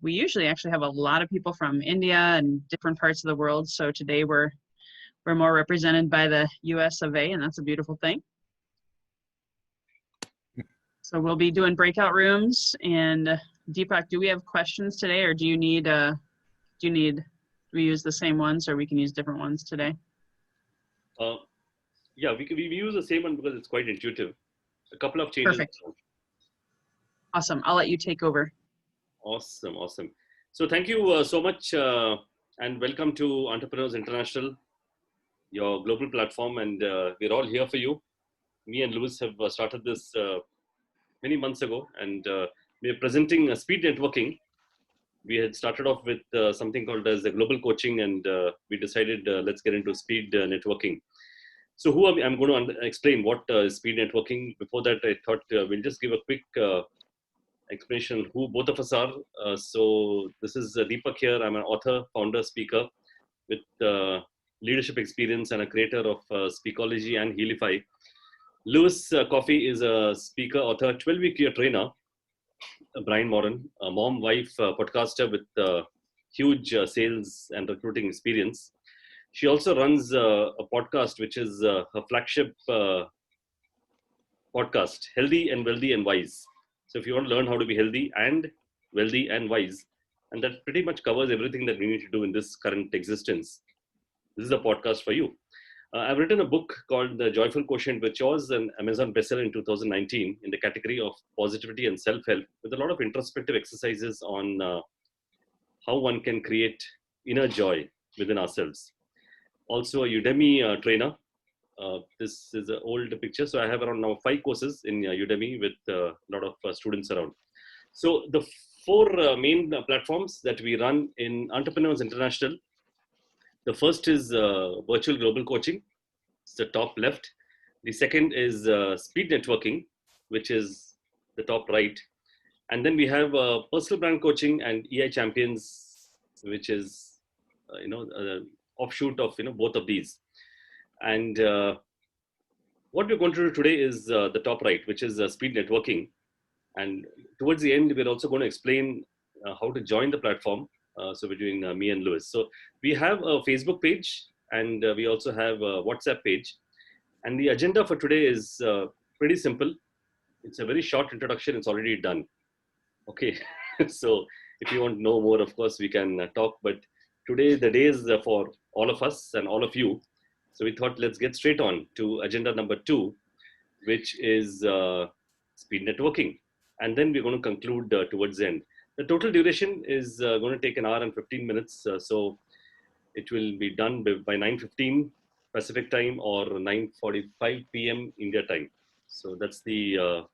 We usually actually have a lot of people from India and different parts of the world. So today we're more represented by the US of A, and that's a beautiful thing. So we'll be doing breakout rooms. And Deepak, do we have questions today, or do you need we use the same ones, or we can use different ones today? Yeah, we use the same one because it's quite intuitive. A couple of changes. Perfect. Awesome. I'll let you take over. Awesome. So thank you so much, and welcome to Entrepreneurs International, your global platform, and we're all here for you. Me and Louis have started this many months ago, and we're presenting speed networking. We had started off with something called as the global coaching, and we decided let's get into speed networking. So who I'm going to explain what is speed networking. Before that, I thought we'll just give a quick explanation who both of us are. So this is Deepak here. I'm an author, founder, speaker with leadership experience and a creator of Speakology and Healify. Louis Coffey is a speaker, author, 12-week year trainer. Brian Moran, a mom, wife, podcaster with huge sales and recruiting experience. She also runs a podcast, which is her flagship podcast, Healthy and Wealthy and Wise. So if you want to learn how to be healthy and wealthy and wise, and that pretty much covers everything that we need to do in this current existence, this is a podcast for you. I've written a book called The Joyful Quotient, which was an Amazon bestseller in 2019 in the category of positivity and self-help, with a lot of introspective exercises on how one can create inner joy within ourselves. Also a Udemy trainer. This is an old picture. So I have around now 5 courses in Udemy with a lot of students around. So the 4 main platforms that we run in Entrepreneurs International. The first is virtual global coaching. It's the top left. The second is speed networking, which is the top right. And then we have personal brand coaching and EI champions, which is offshoot of both of these. And what we're going to do today is the top right, which is speed networking. And towards the end, we're also going to explain how to join the platform. So we're doing me and Louis. So we have a Facebook page, and we also have a WhatsApp page. And the agenda for today is pretty simple. It's a very short introduction. It's already done. Okay. So if you want to know more, of course, we can talk. But today, the day is for all of us and all of you. So we thought, let's get straight on to agenda number 2, which is speed networking. And then we're going to conclude towards the end. The total duration is going to take an hour and 15 minutes. So it will be done by 9:15 Pacific time or 9:45 p.m. India time. So that's the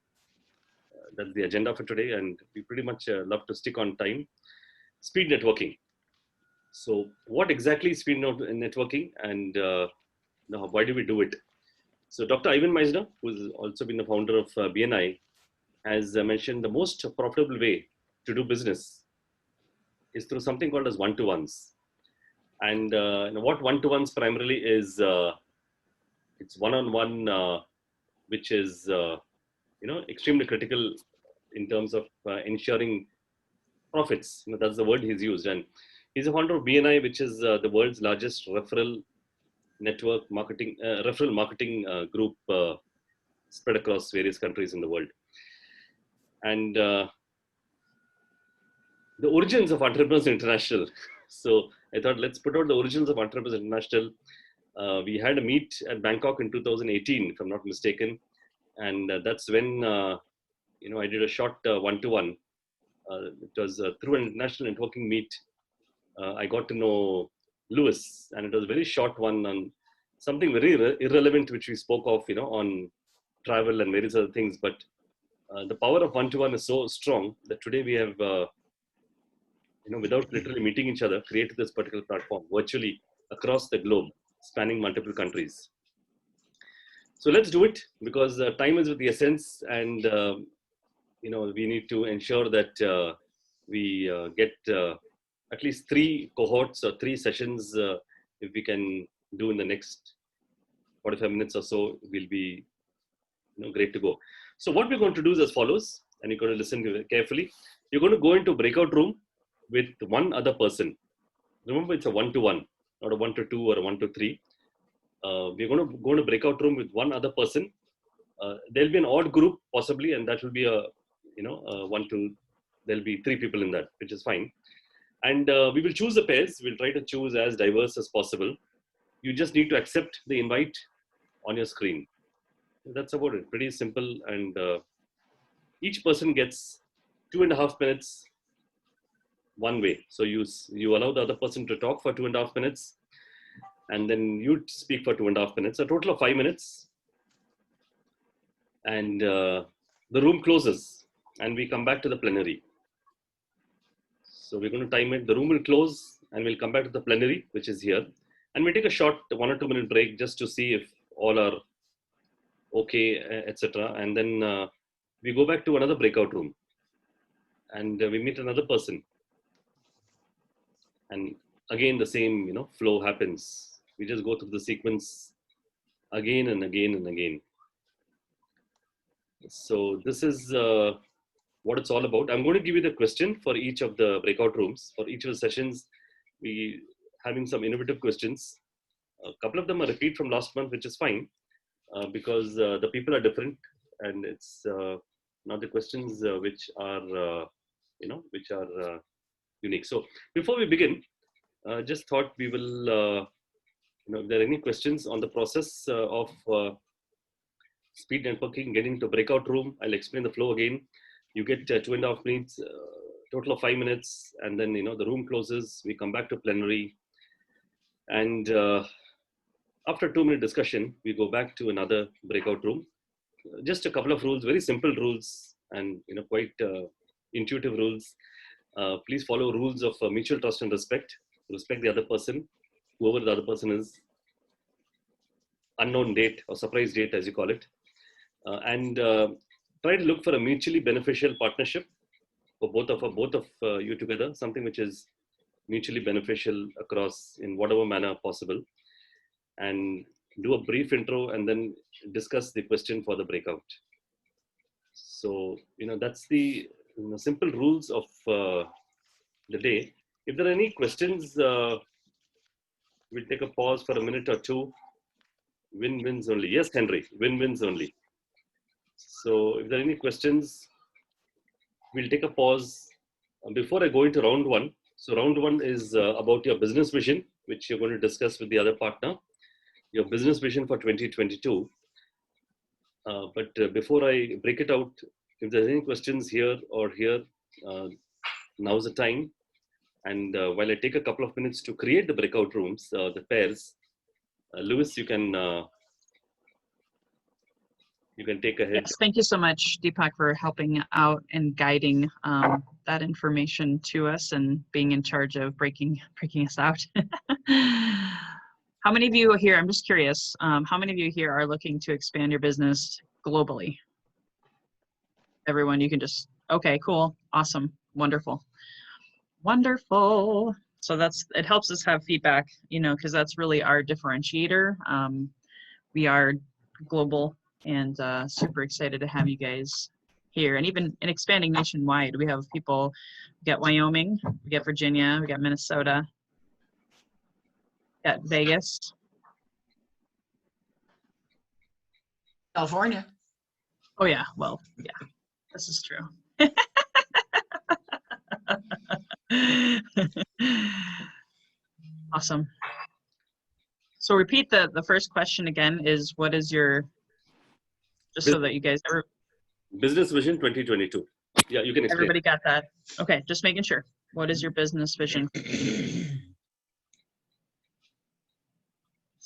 agenda for today. And we pretty much love to stick on time. Speed networking. So what exactly is speed networking, and why do we do it? So Dr. Ivan Meisner, who's also been the founder of BNI, has mentioned the most profitable way to do business is through something called as one-to-ones. And what one-to-ones primarily is, it's one-on-one, which is extremely critical in terms of ensuring profits. That's the word he's used. And he's a founder of BNI, which is the world's largest referral marketing group spread across various countries in the world. And the origins of Entrepreneurs International. So I thought, let's put out the origins of Entrepreneurs International. We had a meet at Bangkok in 2018, if I'm not mistaken. And that's when, I did a short one-to-one. It was through an international networking meet. I got to know Louis, and it was a very short one on something very irrelevant, which we spoke of, on travel and various other things. But the power of one-to-one is so strong that today we have, without literally meeting each other, created this particular platform virtually across the globe, spanning multiple countries. So let's do it, because time is of the essence, and we need to ensure that we get at least 3 cohorts or 3 sessions. If we can do in the next 45 minutes or so, we'll be great to go. So what we're going to do is as follows, and you're going to listen carefully. You're going to go into a breakout room with one other person. Remember, it's a 1-to-1, not a 1-to-2 or a 1-to-3. We're going to go in a breakout room with one other person. There'll be an odd group possibly, and that will be there'll be 3 people in that, which is fine. And we will choose the pairs. We'll try to choose as diverse as possible. You just need to accept the invite on your screen. That's about it. Pretty simple. And each person gets 2.5 minutes one way. So you allow the other person to talk for 2.5 minutes, and then you speak for 2.5 minutes, a total of 5 minutes. And the room closes, and we come back to the plenary. So we're going to time it. The room will close, and we'll come back to the plenary, which is here. And we take a short 1 or 2 minute break just to see if all are okay, etc. And then we go back to another breakout room, and we meet another person. And again, the same flow happens. We just go through the sequence again and again and again. So this is what it's all about. I'm going to give you the question for each of the breakout rooms. For each of the sessions, we having some innovative questions. A couple of them are repeat from last month, which is fine because the people are different, and it's not the questions which are unique. So before we begin, just thought we will, if there are any questions on the process of speed networking, getting into a breakout room, I'll explain the flow again. You get 2.5 minutes, total of 5 minutes, and then the room closes. We come back to plenary, and after 2-minute discussion, we go back to another breakout room. Just a couple of rules, very simple rules, and quite intuitive rules. Please follow rules of mutual trust and respect. Respect the other person, whoever the other person is. Unknown date or surprise date, as you call it. And try to look for a mutually beneficial partnership for both of you together, something which is mutually beneficial across in whatever manner possible. And do a brief intro and then discuss the question for the breakout. So, that's the simple rules of the day. If there are any questions, we'll take a pause for a minute or two. Win-wins only. Yes, Henry, win-wins only. So if there are any questions, we'll take a pause. Before I go into round 1, so round 1 is about your business vision, which you're going to discuss with the other partner, your business vision for 2022. But before I break it out, if there's any questions here or here, now's the time. And while I take a couple of minutes to create the breakout rooms, the pairs, Lewis, you can take ahead. Yes, thank you so much, Deepak, for helping out and guiding that information to us and being in charge of breaking us out. How many of you here, I'm just curious, how many of you here are looking to expand your business globally? Everyone, you can just, okay, cool, awesome, wonderful. Wonderful. So it helps us have feedback, because that's really our differentiator. We are global and super excited to have you guys here, and even in expanding nationwide. We have people, we got Wyoming, we got Virginia, we got Minnesota, got Vegas, California. Oh yeah, well, yeah, this is true. Awesome. So repeat the first question again is, what is your, just so that you guys ever. Business Vision 2022. Yeah, you can explain. Everybody got that? Okay, just making sure. What is your business vision? Just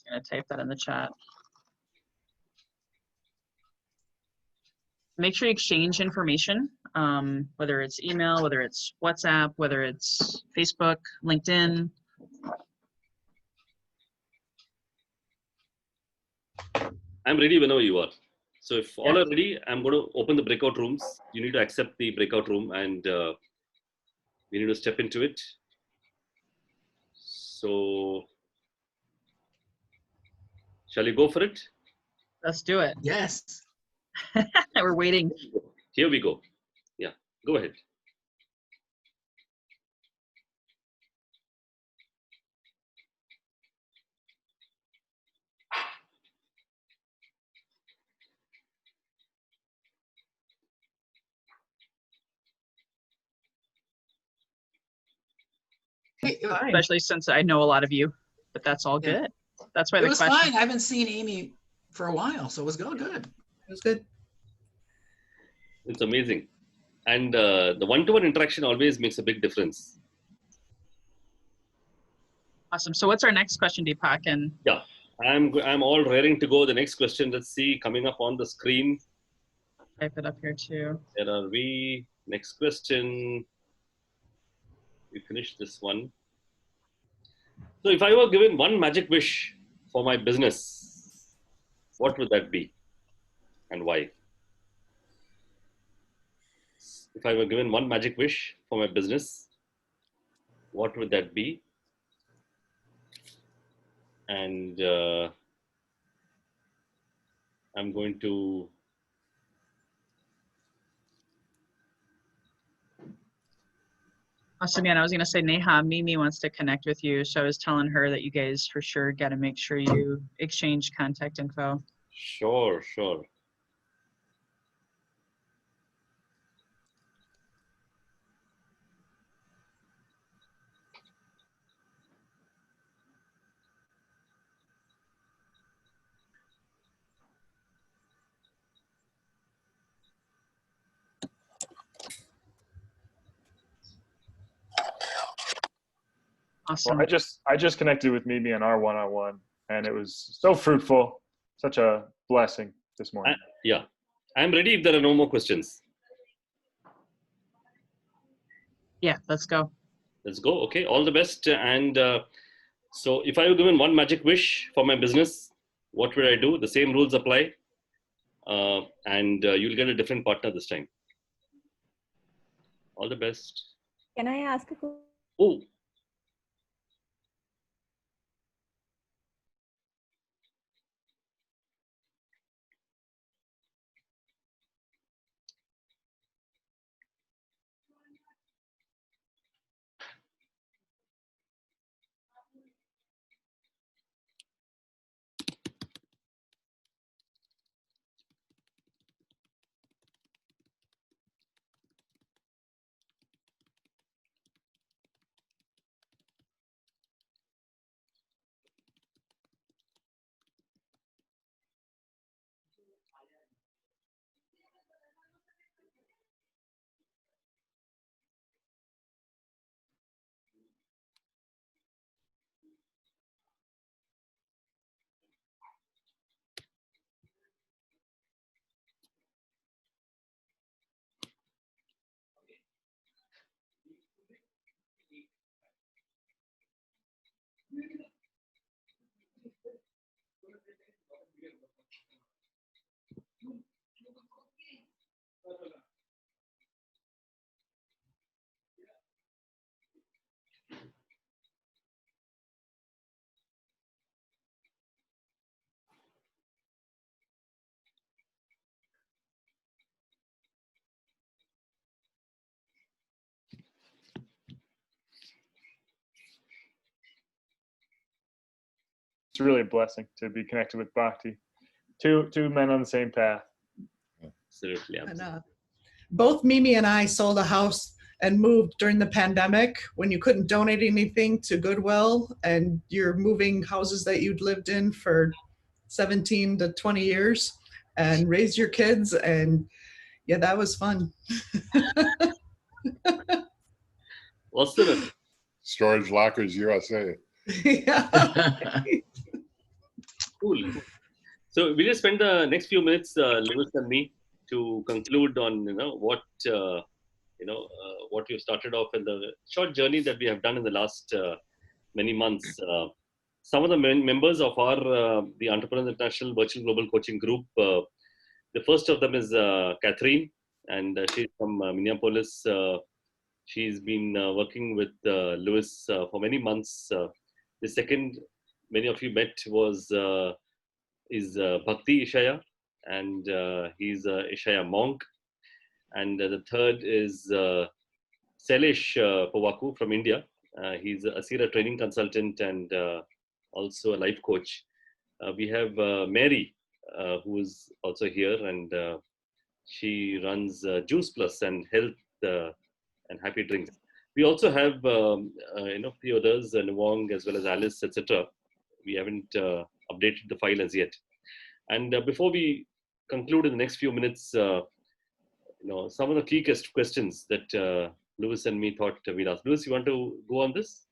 gonna type that in the chat. Make sure you exchange information, whether it's email, whether it's WhatsApp, whether it's Facebook, LinkedIn. I'm ready whenever you are. So if all are ready, I'm going to open the breakout rooms. You need to accept the breakout room, and we need to step into it. So shall we go for it? Let's do it. Yes. We're waiting. Here we go. Yeah, go ahead. Fine. especially since I know a lot of you, but that's all Yeah. good. That's why It the was question. fine. I haven't seen Amy for a while, so it was good. It was good. It's amazing. And the one-to-one interaction always makes a big difference. Awesome. So what's our next question, Deepak? And Yeah, I'm all raring to go. The next question, let's see, coming up on the screen. type it up here too. Where are we? Next question. We finished this one. So if I were given one magic wish for my business, what would that be and why? If I were given one magic wish for my business, what would that be? And I'm going to Awesome. Yeah, and I was going to say, Neha, Mimi wants to connect with you. So I was telling her that you guys for sure got to make sure you exchange contact info. Sure. Awesome. Well, I just connected with Mimi on our one-on-one, and it was so fruitful, such a blessing this morning. Yeah, I'm ready if there are no more questions. Yeah, let's go. Let's go. Okay, all the best. And so if I were given one magic wish for my business, what would I do? The same rules apply. And you'll get a different partner this time. All the best. Can I ask a question? Oh, It's really a blessing to be connected with Bhakti. Two men on the same path. absolutely. And both Mimi and I sold a house and moved during the pandemic when you couldn't donate anything to Goodwill, and you're moving houses that you'd lived in for 17 to 20 years and raised your kids. And yeah, that was fun. Awesome. Storage Lockers USA. Yeah. Cool. So we just spend the next few minutes, Lewis and me, to conclude on what you started off in the short journey that we have done in the last many months. Some of the members of our the Entrepreneurs International Virtual Global Coaching Group. The first of them is Catherine, and she's from Minneapolis. She's been working with Lewis for many months. The second, many of you met, is Bhakti Ishaya, and he's a Ishaya monk. And the third is Sailesh Powaku from India. He's a Asira training consultant and also a life coach. We have Mary, who is also here, and she runs Juice Plus and Health and Happy Drinks. We also have, few others, Wong as well as Alice, etc. We haven't updated the file as yet. And before we conclude in the next few minutes, some of the key questions that Lewis and me thought we'd ask. Lewis, you want to go on this?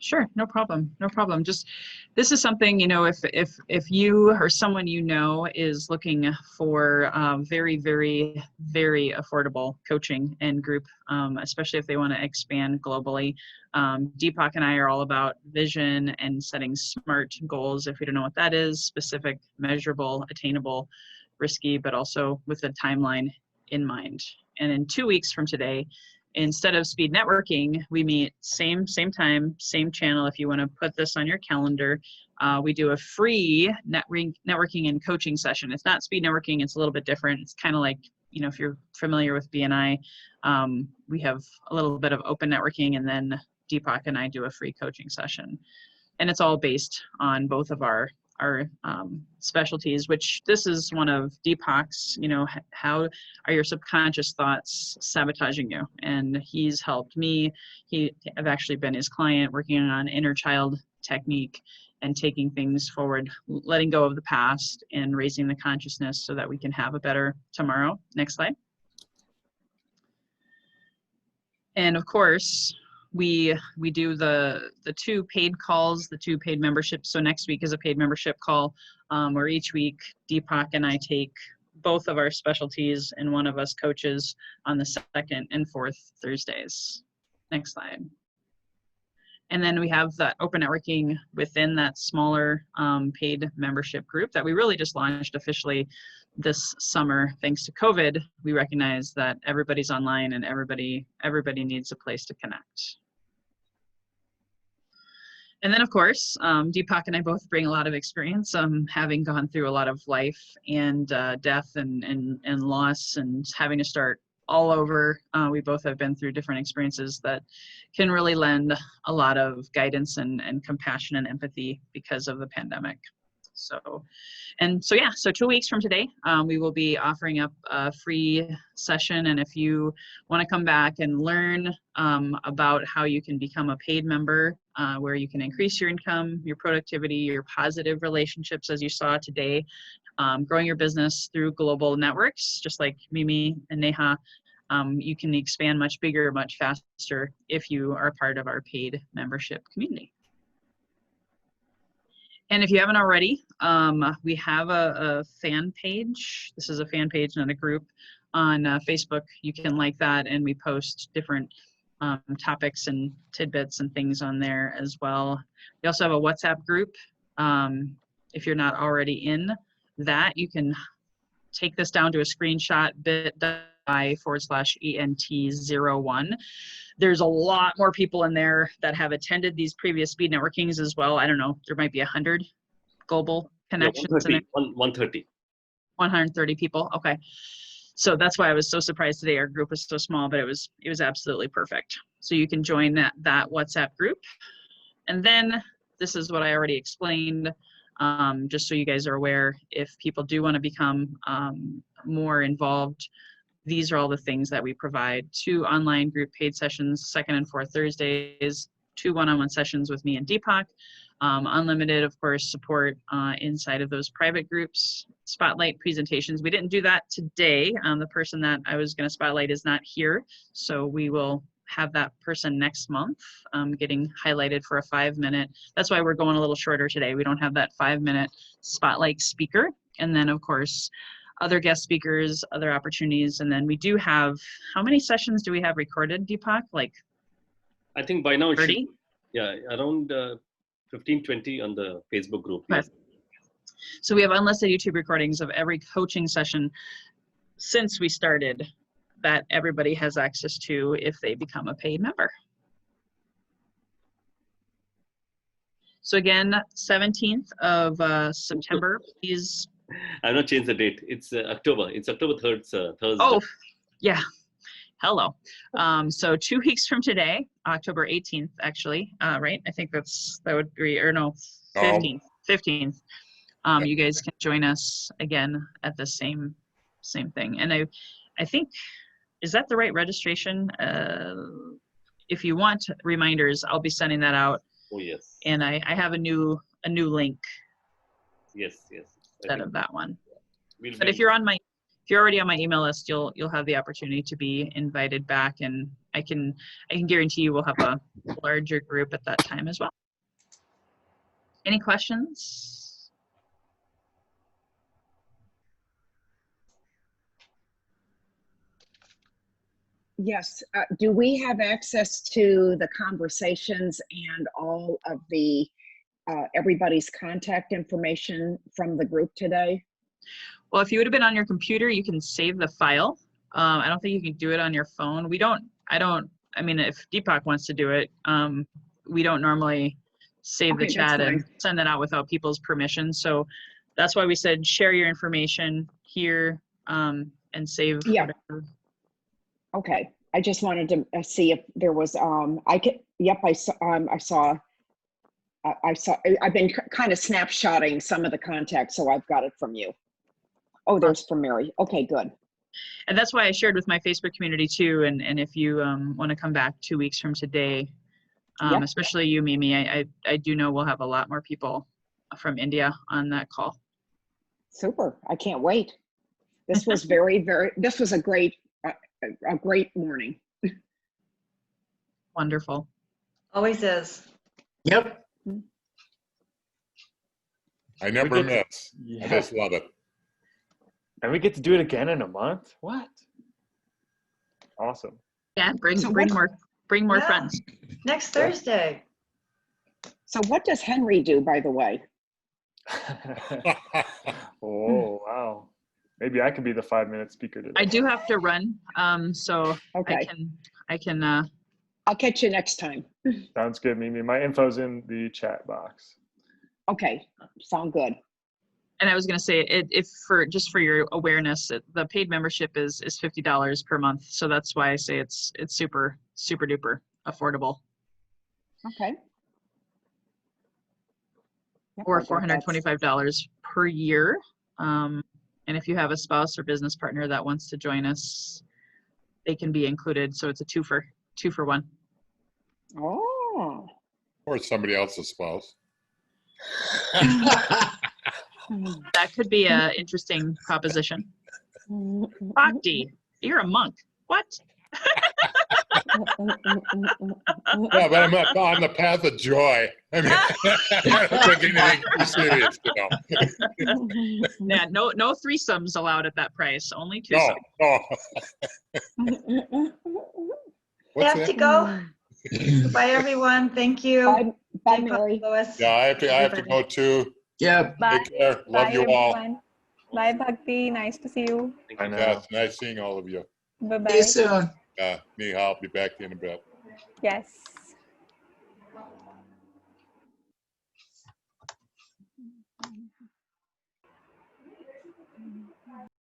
Sure. No problem. Just, this is something, if you or someone is looking for very, very, very affordable coaching and group, especially if they want to expand globally. Deepak and I are all about vision and setting SMART goals. If you don't know what that is, specific, measurable, attainable, risky, but also with a timeline in mind. And in 2 weeks from today, instead of speed networking, we meet same time, same channel. If you want to put this on your calendar, we do a free networking and coaching session. It's not speed networking. It's a little bit different. It's kind of like, if you're familiar with BNI, we have a little bit of open networking, and then Deepak and I do a free coaching session. And it's all based on both of our specialties, which this is one of Deepak's, how are your subconscious thoughts sabotaging you? And he's helped me. I've actually been his client, working on inner child technique and taking things forward, letting go of the past and raising the consciousness so that we can have a better tomorrow. Next slide. And of course, we do the 2 paid calls, the 2 paid memberships. So next week is a paid membership call, where each week Deepak and I take both of our specialties and one of us coaches on the 2nd and 4th Thursdays. Next slide. And then we have that open networking within that smaller paid membership group that we really just launched officially this summer. Thanks to COVID, we recognize that everybody's online and everybody needs a place to connect. And then, of course, Deepak and I both bring a lot of experience, having gone through a lot of life and death and loss and having to start all over. We both have been through different experiences that can really lend a lot of guidance and compassion and empathy because of the pandemic. So 2 weeks from today, we will be offering up a free session. And if you want to come back and learn about how you can become a paid member, where you can increase your income, your productivity, your positive relationships, as you saw today, growing your business through global networks, just like Mimi and Neha, you can expand much bigger, much faster if you are part of our paid membership community. And if you haven't already, we have a fan page. This is a fan page, not a group, on Facebook. You can like that, and we post different topics and tidbits and things on there as well. We also have a WhatsApp group. If you're not already in that, you can take this down to a screenshot, bit.ly/ENT01. There's a lot more people in there that have attended these previous speed networkings as well. I don't know, there might be 100 global connections. 130. 130 people, okay. So that's why I was so surprised today. Our group was so small, but it was absolutely perfect. So you can join that WhatsApp group. And then this is what I already explained, just so you guys are aware. If people do want to become more involved, these are all the things that we provide: 2 online group paid sessions, 2nd and 4th Thursdays, 2 one-on-one sessions with me and Deepak, unlimited, of course, support inside of those private groups, spotlight presentations. We didn't do that today. The person that I was going to spotlight is not here, so we will have that person next month getting highlighted for a 5-minute. That's why we're going a little shorter today. We don't have that 5-minute spotlight speaker. And then, of course, other guest speakers, other opportunities. And then we do have, how many sessions do we have recorded, Deepak? Like, I think by now it 30? should, yeah, around 15, 20 on the Facebook group. Okay. Yes. So we have unlisted YouTube recordings of every coaching session since we started that everybody has access to if they become a paid member. So again, 17th of September, please. I've not changed the date. It's October. It's October 3rd, Thursday. Oh, yeah. Hello. So 2 weeks from today, October 18th, actually, right? I think that would be, or no, 15th. 15th. You guys can join us again at the same thing. And I think, is that the right registration? if you want reminders, I'll be sending that out. Oh yes. And I have a new link Yes. I instead think of that one. we'll But if you're already on my email list, you'll have the opportunity to be invited back, and I can guarantee you we'll have a larger group at that time as well. Any questions? Yes. Do we have access to the conversations and all of the everybody's contact information from the group today? Well, if you would have been on your computer, you can save the file. I don't think you can do it on your phone. I mean, if Deepak wants to do it, we don't normally save the Okay, that's chat and fine. send it out without people's permission. So that's why we said share your information here and save Yeah. whatever. Okay. I just wanted to see if there was, I saw, I've been kind of snapshotting some of the contacts, so I've got it from you. Oh, there's from Mary. Okay, good. And that's why I shared with my Facebook community too. And if you want to come back 2 weeks from today, Yep. especially you, Mimi, I do know we'll have a lot more people from India on that call. Super. I can't wait. This was this was a great morning. Wonderful. Always is. Yep. I never get to- miss. I Yeah. just love it. And we get to do it again in a month? What? Awesome. Yeah, bring So more Yeah. friends. Next Thursday. So what does Henry do, by the way? Oh, wow. Maybe I could be the 5-minute speaker today. I do have to run, so Okay. I can I'll catch you next time. Sounds good, Mimi. My info's in the chat box. Okay. Sound good. and I was going to say if for your awareness, the paid membership is $50 per month. So that's why I say it's super duper affordable. Okay. Yep, Or I think that's- $425 per year. And if you have a spouse or business partner that wants to join us, they can be included. So it's a two for one. Oh. Or somebody else's spouse. That could be an interesting proposition. Bhakti, you're a monk. What? Yeah, but I'm on the path of joy. I mean, I don't think anything too serious, you know. Yeah, no threesomes allowed at that price. Only No, twosomes. no. I have to go. Bye, everyone. Thank you. Bye, Deepak, Mary. Lois, Yeah, I have to everybody. go too. Yep. Bye. Take care. Love Bye, you all. everyone. Bye, Bhakti. Nice to see you. I know. Yes, nice seeing all of you. Bye-bye. See you soon. Me, I'll be back in a bit. Yes.